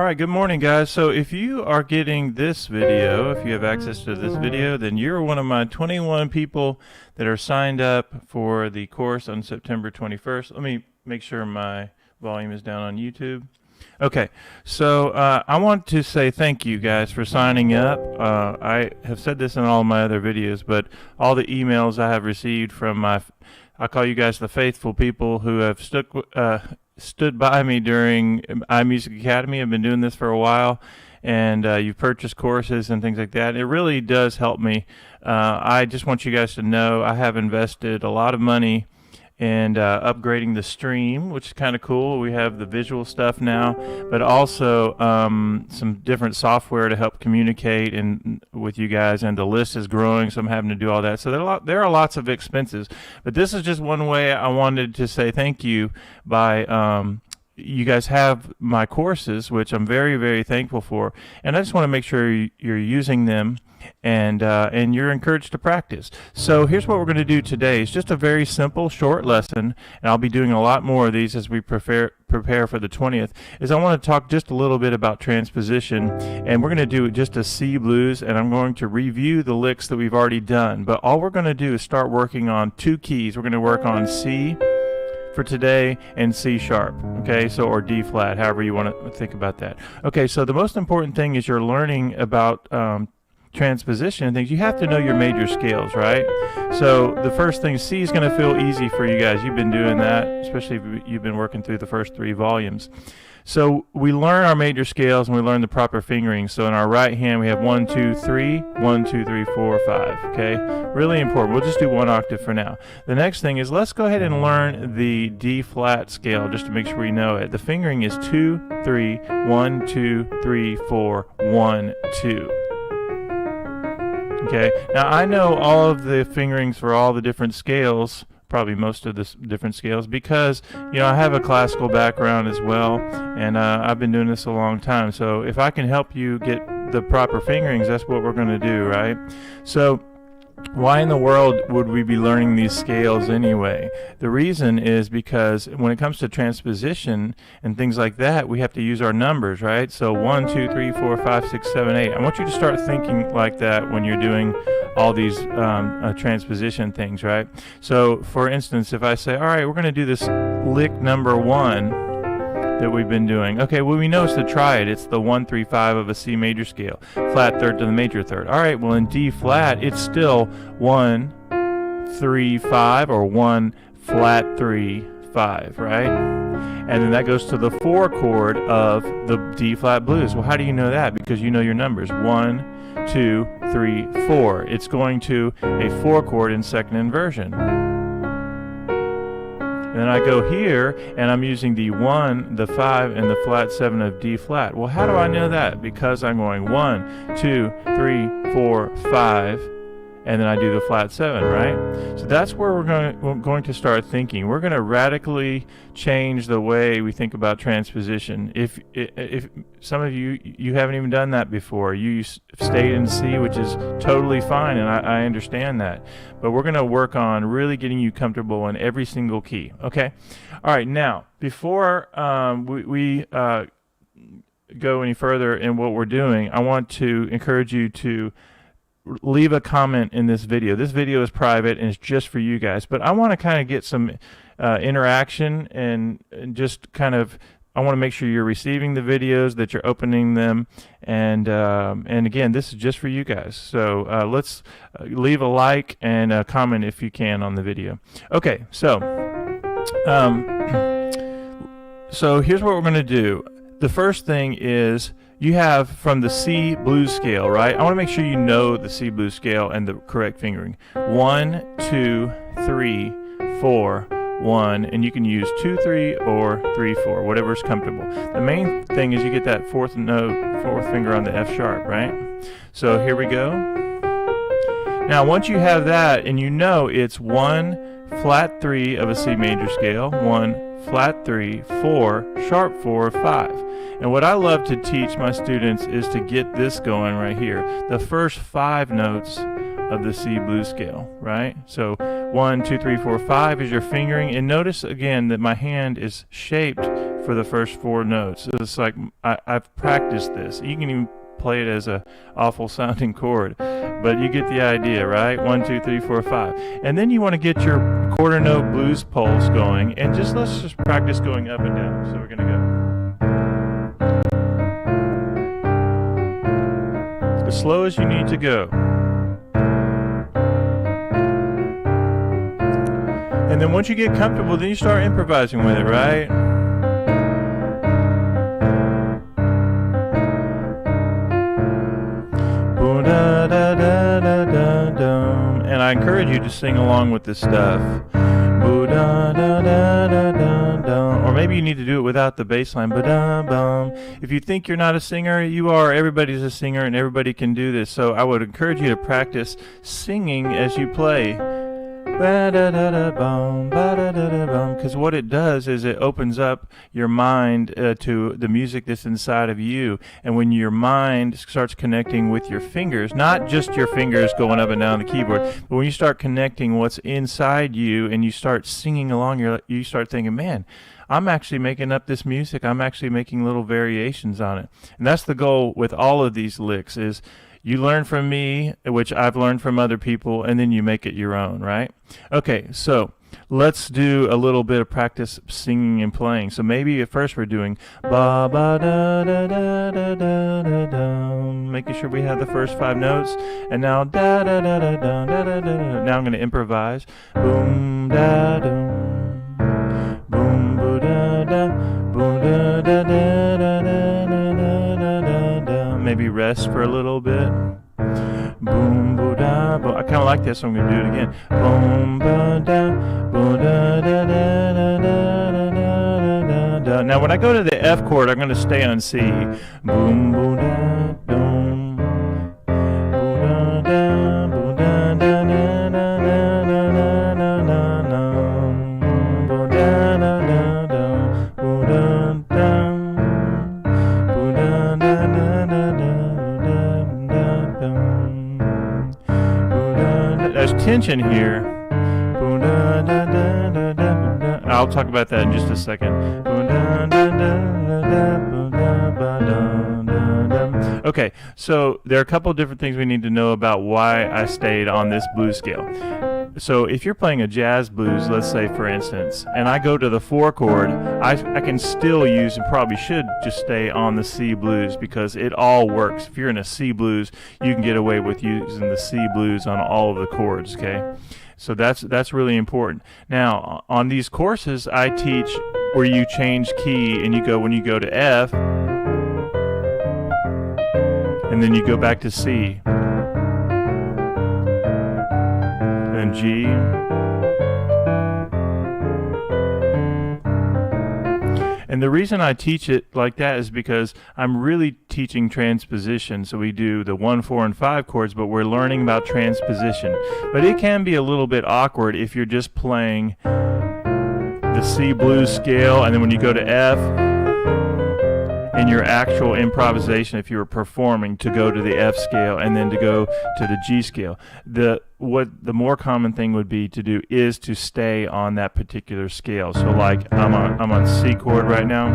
right, good morning, guys. So if you are getting this video, if you have access to this video, then you're one of my 21 people that are signed up for the course on September 21st. Let me make sure my volume is down on YouTube. Okay, so I want to say thank you guys for signing up. I have said this in all my other videos, but all the emails I have received from I call you guys the faithful people who have stood by me during iMusicAcademy. I've been doing this for a while, and you've purchased courses and things like that. It really does help me. I just want you guys to know I have invested a lot of money in upgrading the stream, which is kind of cool. We have the visual stuff now, but also some different software to help communicate with you guys, and the list is growing, so I'm having to do all that. So there are lots of expenses, but this is just one way I wanted to say thank you by you guys have my courses, which I'm very, very thankful for, and I just want to make sure you're using them and you're encouraged to practice. So here's what we're going to do today. It's just a very simple, short lesson, and I'll be doing a lot more of these as we prepare for the 20th. Is I want to talk just a little bit about transposition, and we're going to do just a C blues, and I'm going to review the licks that we've already done. But all we're going to do is start working on two keys. We're going to work on C for today and C sharp, okay, so, or D flat, however you want to think about that. Okay, so the most important thing is you're learning about transposition and things. You have to know your major scales, right? So the first thing, C is going to feel easy for you guys. You've been doing that, especially if you've been working through the first 3 volumes. So we learn our major scales and we learn the proper fingering. So in our right hand we have 1, 2, 3, 1, 2, 3, 4, 5. Okay, really important. We'll just do 1 octave for now. The next thing is let's go ahead and learn the D flat scale just to make sure we know it. The fingering is 2, 3, 1, 2, 3, 4, 1, 2. Okay, now I know all of the fingerings for all the different scales, probably most of the different scales, because I have a classical background as well, and I've been doing this a long time. So if I can help you get the proper fingerings, that's what we're going to do, right? So why in the world would we be learning these scales anyway? The reason is because when it comes to transposition and things like that, we have to use our numbers, right? So 1, 2, 3, 4, 5, 6, 7, 8. I want you to start thinking like that when you're doing all these transposition things, right? So for instance, if I say, all right, we're going to do this lick number 1 that we've been doing. Okay, well, we know it's the triad. It's the 1, 3, 5 of a C major scale, flat third to the major third. All right, well, in D flat, it's still 1, 3, 5, or 1, flat 3, 5, right? And then that goes to the 4 chord of the D flat blues. Well, how do you know that? Because you know your numbers. 1, 2, 3, 4. It's going to a 4 chord in second inversion. And then I go here, and I'm using the 1, the 5, and the flat 7 of D flat. Well, how do I know that? Because I'm going 1, 2, 3, 4, 5, and then I do the flat 7, right? So that's where we're going to start thinking. We're going to radically change the way we think about transposition. If some of you haven't even done that before, you stayed in C, which is totally fine, and I understand that. But we're going to work on really getting you comfortable in every single key. Okay? All right, now, before we go any further in what we're doing, I want to encourage you to leave a comment in this video. This video is private and it's just for you guys, but I want to kind of get some interaction and just kind of, I want to make sure you're receiving the videos, that you're opening them, and again, this is just for you guys. So let's leave a like and a comment if you can on the video. Okay, so here's what we're going to do. The first thing is, you have from the C blues scale, right? I want to make sure you know the C blues scale and the correct fingering. 1, 2, 3, 4, 1, and you can use 2, 3, or 3, 4, whatever's comfortable. The main thing is you get that fourth finger on the F sharp, right? So here we go. Now once you have that, and you know it's 1, flat 3 of a C major scale, 1, flat 3, 4, sharp 4, 5. And what I love to teach my students is to get this going right here. The first 5 notes of the C blues scale, right? So 1, 2, 3, 4, 5 is your fingering. And notice again that my hand is shaped for the first 4 notes. It's like I've practiced this. You can even play it as a awful sounding chord, but you get the idea, right? 1, 2, 3, 4, 5, and then you want to get your quarter note blues pulse going, and let's just practice going up and down. So we're gonna go as slow as you need to go. And then once you get comfortable, then you start improvising with it, right? And I encourage you to sing along with this stuff. Or maybe you need to do it without the bass line. If you think you're not a singer, you are. Everybody's a singer and everybody can do this. So I would encourage you to practice singing as you play. Because what it does is it opens up your mind to the music that's inside of you. And when your mind starts connecting with your fingers, not just your fingers going up and down the keyboard, but when you start connecting what's inside you and you start singing along, you start thinking, man, I'm actually making up this music. I'm actually making little variations on it. And that's the goal with all of these licks is you learn from me, which I've learned from other people, and then you make it your own, right? Okay, so let's do a little bit of practice singing and playing. So maybe at first we're doing ba ba da da da da da da da, making sure we have the first 5 notes, and now da da da da da da da da. Now I'm going to improvise. Boom da dum, boom boo da da, boom da da da da da da da da. Maybe rest for a little bit. Boom, boo, da, boom. I kind of like that, so I'm going to do it again. Boom, ba, da, boom, da, da, da, da, da, da, da, da. Now, when I go to the F chord, I'm going to stay on C. Boom, boo, da, boom. Boo, da, da, boo, da, da, da, da, da, da, da, da, da. Boo, da, da, da, da, boo, da, da. There's tension here. I'll talk about that in just a second. Okay, so there are a couple different things we need to know about why I stayed on this blues scale. So if you're playing a jazz blues, let's say for instance, and I go to the 4 chord, I can still use and probably should just stay on the C blues because it all works. If you're in a C blues, you can get away with using the C blues on all of the chords, okay? So that's really important. Now, on these courses, I teach where you change key and when you go to F, and then you go back to C. And G. And the reason I teach it like that is because I'm really teaching transposition. So we do the 1, 4, and 5 chords, but we're learning about transposition. But it can be a little bit awkward if you're just playing the C blues scale, and then when you go to F, in your actual improvisation, if you were performing, to go to the F scale and then to go to the G scale. What the more common thing would be to do is to stay on that particular scale. So like I'm on C chord right now.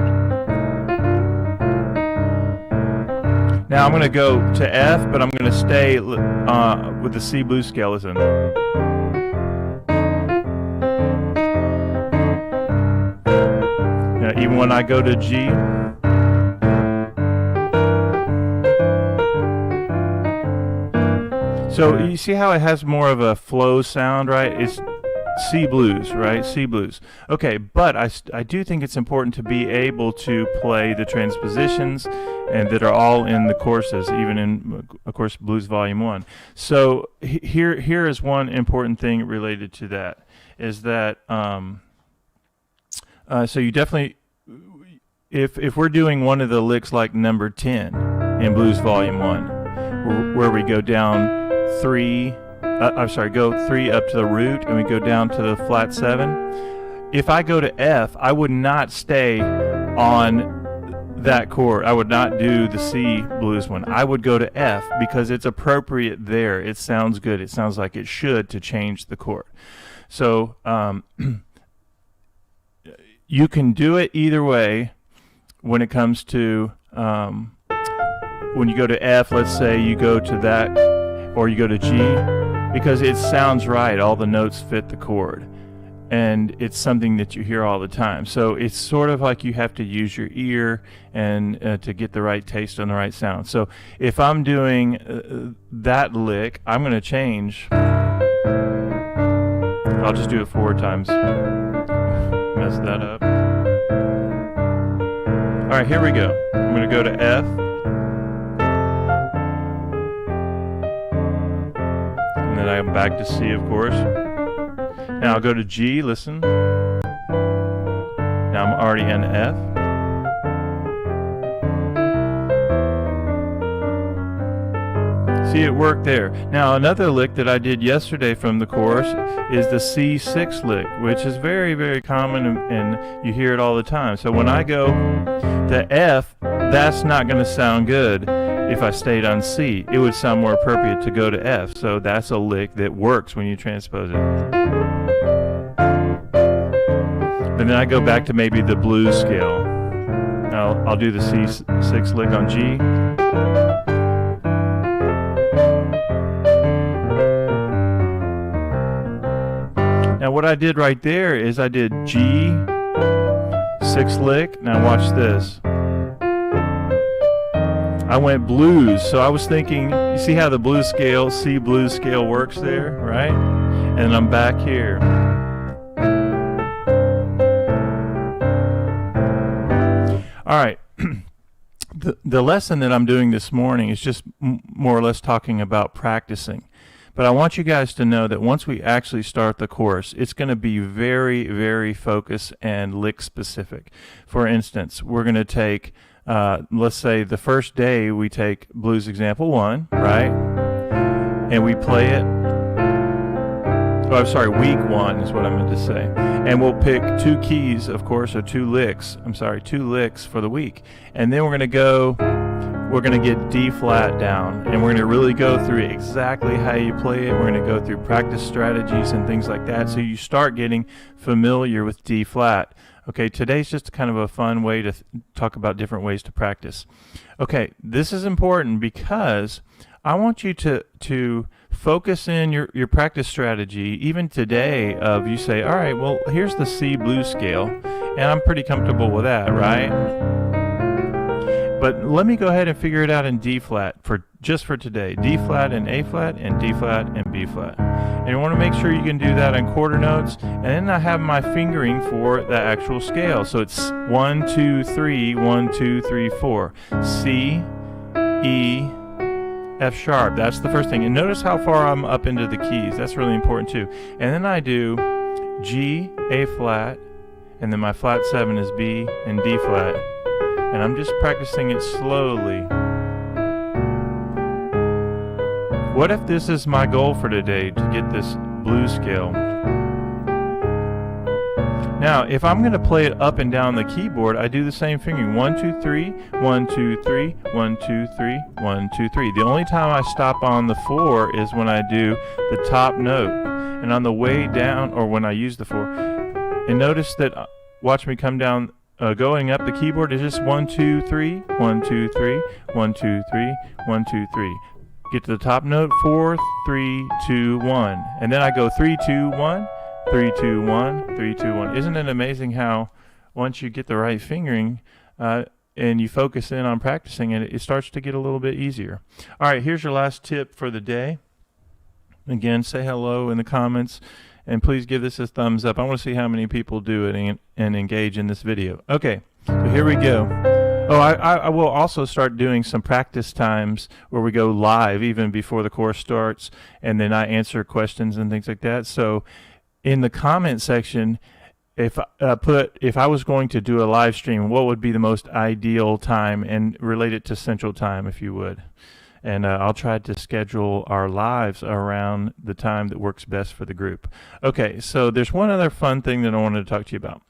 Now I'm going to go to F, but I'm going to stay with the C blues scale. Listen. Now even when I go to G. So you see how it has more of a flow sound, right? It's C blues, right? C blues. Okay, but I do think it's important to be able to play the transpositions and that are all in the courses, even in, of course, Blues Volume 1. So here is one important thing related to that, is that so you definitely, if we're doing one of the licks like number 10 in Blues Volume 1, where we go down 3, go 3 up to the root and we go down to the flat 7. If I go to F, I would not stay on that chord. I would not do the C blues one. I would go to F because it's appropriate there. It sounds good. It sounds like it should to change the chord. So you can do it either way. when it comes to when you go to F, let's say you go to that, or you go to G, because it sounds right, all the notes fit the chord, and it's something that you hear all the time. So it's sort of like you have to use your ear and to get the right taste on the right sound. So if I'm doing that lick, I'm going to change. I'll just do it 4 times. Mess that up. All right, here we go. I'm going to go to F. And then I'm back to C, of course. Now I'll go to G, listen. Now I'm already in F. See, it worked there. Now another lick that I did yesterday from the course is the C6 lick, which is very, very common, and you hear it all the time. So when I go to F, that's not going to sound good. If I stayed on C, it would sound more appropriate to go to F. So that's a lick that works when you transpose it. But then I go back to maybe the blues scale. Now I'll do the C6 lick on G. Now what I did right there is I did G, 6th lick. Now watch this. I went blues, so I was thinking, you see how the blues scale, C blues scale works there, right? And I'm back here. All right, the lesson that I'm doing this morning is just more or less talking about practicing. But I want you guys to know that once we actually start the course, it's going to be very, very focused and lick specific. For instance, we're going to take, let's say the first day we take blues example 1, right? And we play it. Oh, I'm sorry, week 1 is what I meant to say. And we'll pick 2 keys, of course, or 2 licks. I'm sorry, 2 licks for the week. And then we're going to get D flat down, and we're going to really go through exactly how you play it. We're going to go through practice strategies and things like that, so you start getting familiar with D flat. Okay, today's just kind of a fun way to talk about different ways to practice. Okay, this is important because I want you to focus in your practice strategy, even today, of you say, all right, well, here's the C blues scale, and I'm pretty comfortable with that, right? But let me go ahead and figure it out in D flat just for today. D flat and A flat and D flat and B flat. And you want to make sure you can do that on quarter notes. And then I have my fingering for the actual scale. So it's 1, 2, 3, 1, 2, 3, 4. C, E, F sharp. That's the first thing. And notice how far I'm up into the keys. That's really important too. And then I do G, A flat, and then my flat 7 is B and D flat. And I'm just practicing it slowly. What if this is my goal for today, to get this blues scale? Now, if I'm going to play it up and down the keyboard, I do the same fingering. 1, 2, 3, 1, 2, 3, 1, 2, 3, 1, 2, 3. The only time I stop on the 4 is when I do the top note. And on the way down, or when I use the 4. And notice that, watch me come down. Going up the keyboard is just 1, 2, 3, 1, 2, 3, 1, 2, 3, 1, 2, 3. Get to the top note, 4, 3, 2, 1. And then I go 3, 2, 1, 3, 2, 1, 3, 2, 1. Isn't it amazing how once you get the right fingering and you focus in on practicing it, it starts to get a little bit easier. All right, here's your last tip for the day. Again, say hello in the comments. And please give this a thumbs up. I want to see how many people do it and engage in this video. Okay, so here we go. Oh, I will also start doing some practice times where we go live even before the course starts, and then I answer questions and things like that. So in the comment section, if I was going to do a live stream, what would be the most ideal time, and relate it to Central Time if you would. And I'll try to schedule our lives around the time that works best for the group. Okay, so there's one other fun thing that I wanted to talk to you about.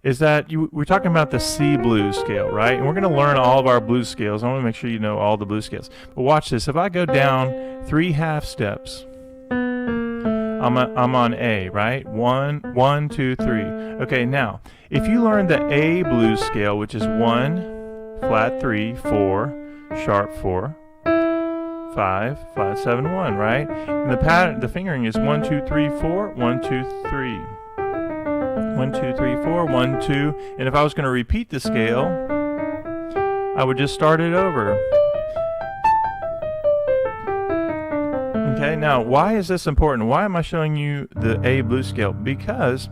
Is that we're talking about the C blues scale, right? And we're going to learn all of our blues scales. I want to make sure you know all the blues scales. But watch this. If I go down 3 half steps, I'm on A, right? 1, 1, 2, 3. Okay, now, if you learn the A blues scale, which is 1, flat 3, 4, sharp 4, 5, flat 7, 1, right? And the pattern, the fingering is 1, 2, 3, 4, 1, 2, 3. 1, 2, 3, 4, 1, 2. And if I was going to repeat the scale, I would just start it over. Okay, now why is this important? Why am I showing you the A blues scale? Because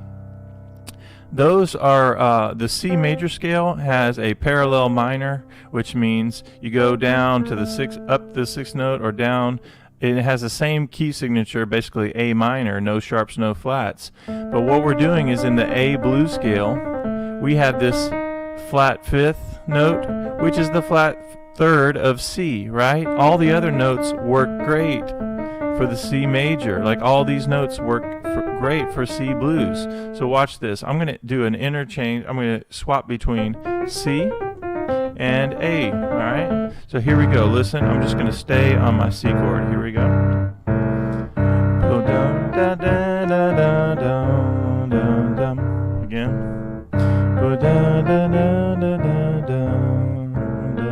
those are, the C major scale has a parallel minor, which means you go down to the up the sixth note or down. It has the same key signature, basically A minor, no sharps, no flats. But what we're doing is in the A blues scale, we have this flat fifth note, which is the flat third of C, right? All the other notes work great for the C major. Like all these notes work great for C blues. So watch this. I'm going to do an interchange. I'm going to swap between C and A. All right. So here we go. Listen. I'm just going to stay on my C chord. Here we go. Go down, da da da da da da da. Again. Go da da da da da da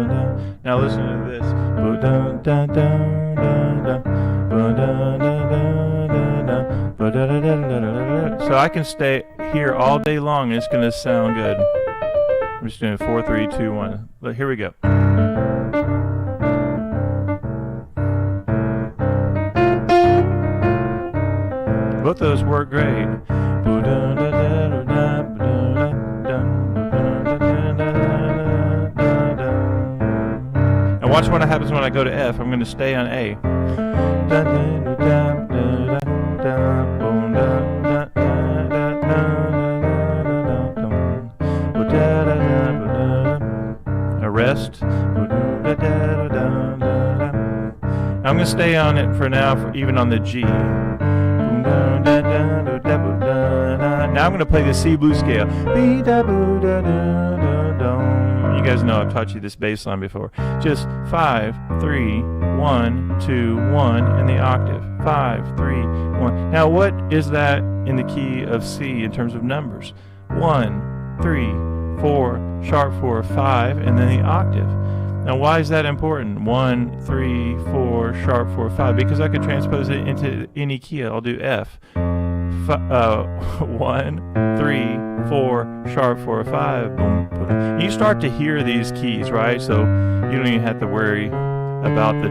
da. Now listen to this. Go da da da da da. So I can stay here all day long and it's going to sound good. I'm just doing 4, 3, 2, 1. But here we go. Both those work great. Now watch what happens when I go to F. I'm going to stay on A. A rest. I'm going to stay on it for now, even on the G. Now I'm going to play the C blues scale. You guys know I've taught you this bass line before. Just 5, 3, 1, 2, 1 in the octave. 5, 3, 1. Now what is that in the key of C in terms of numbers? 1, 3, 4, sharp 4, 5, and then the octave. Now why is that important? 1, 3, 4, sharp 4, 5. Because I could transpose it into any key. I'll do F. 1, 3, 4, sharp 4, 5. Boom, boom. You start to hear these keys, right? So you don't even have to worry about the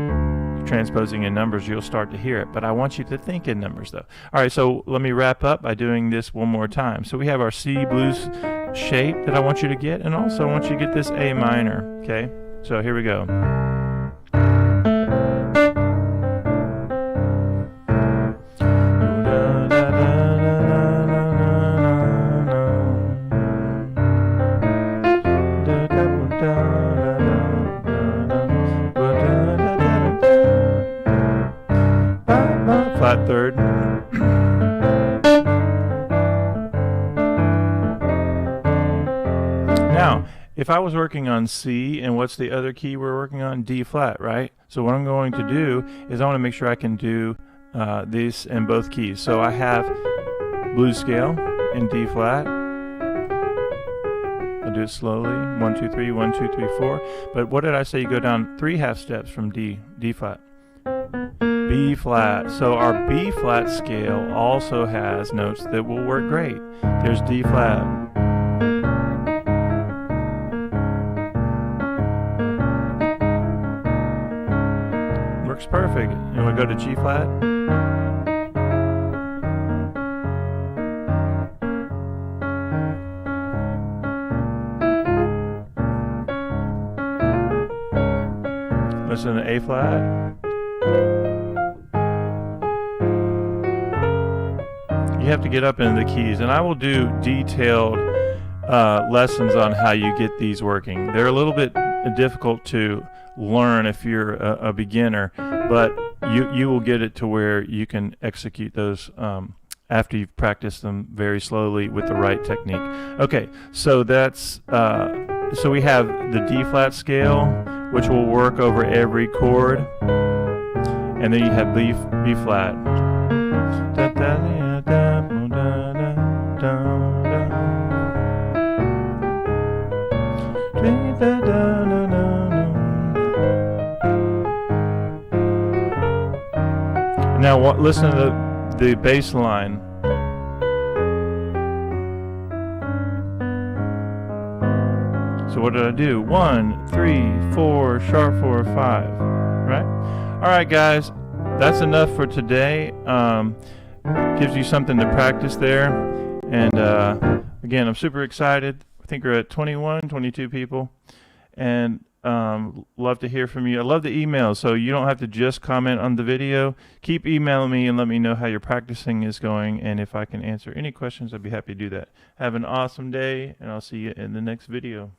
transposing in numbers. You'll start to hear it. But I want you to think in numbers, though. All right, so let me wrap up by doing this one more time. So we have our C blues shape that I want you to get, and also I want you to get this A minor, okay? So here we go. Flat third. Now, if I was working on C, and what's the other key we're working on? D flat, right? So what I'm going to do is I want to make sure I can do these in both keys. So I have blues scale in D flat. I'll do it slowly. 1, 2, 3, 1, 2, 3, 4. But what did I say? You go down 3 half steps from D flat. B flat. So our B flat scale also has notes that will work great. There's D flat. Works perfect. And we go to G flat. Listen to A flat. You have to get up into the keys, and I will do detailed lessons on how you get these working. They're a little bit difficult to learn if you're a beginner, but you will get it to where you can execute those after you've practiced them very slowly with the right technique. Okay, so that's so we have the D flat scale, which will work over every chord, and then you have B flat. Da, da, da, da, da, da, da. Now listen to the bass line. So what did I do? 1, 3, 4, sharp 4, 5. Right? All right, guys. That's enough for today. Gives you something to practice there. And again, I'm super excited. I think we're at 21, 22 people. And love to hear from you. I love the emails, so you don't have to just comment on the video. Keep emailing me and let me know how your practicing is going. And if I can answer any questions, I'd be happy to do that. Have an awesome day, and I'll see you in the next video.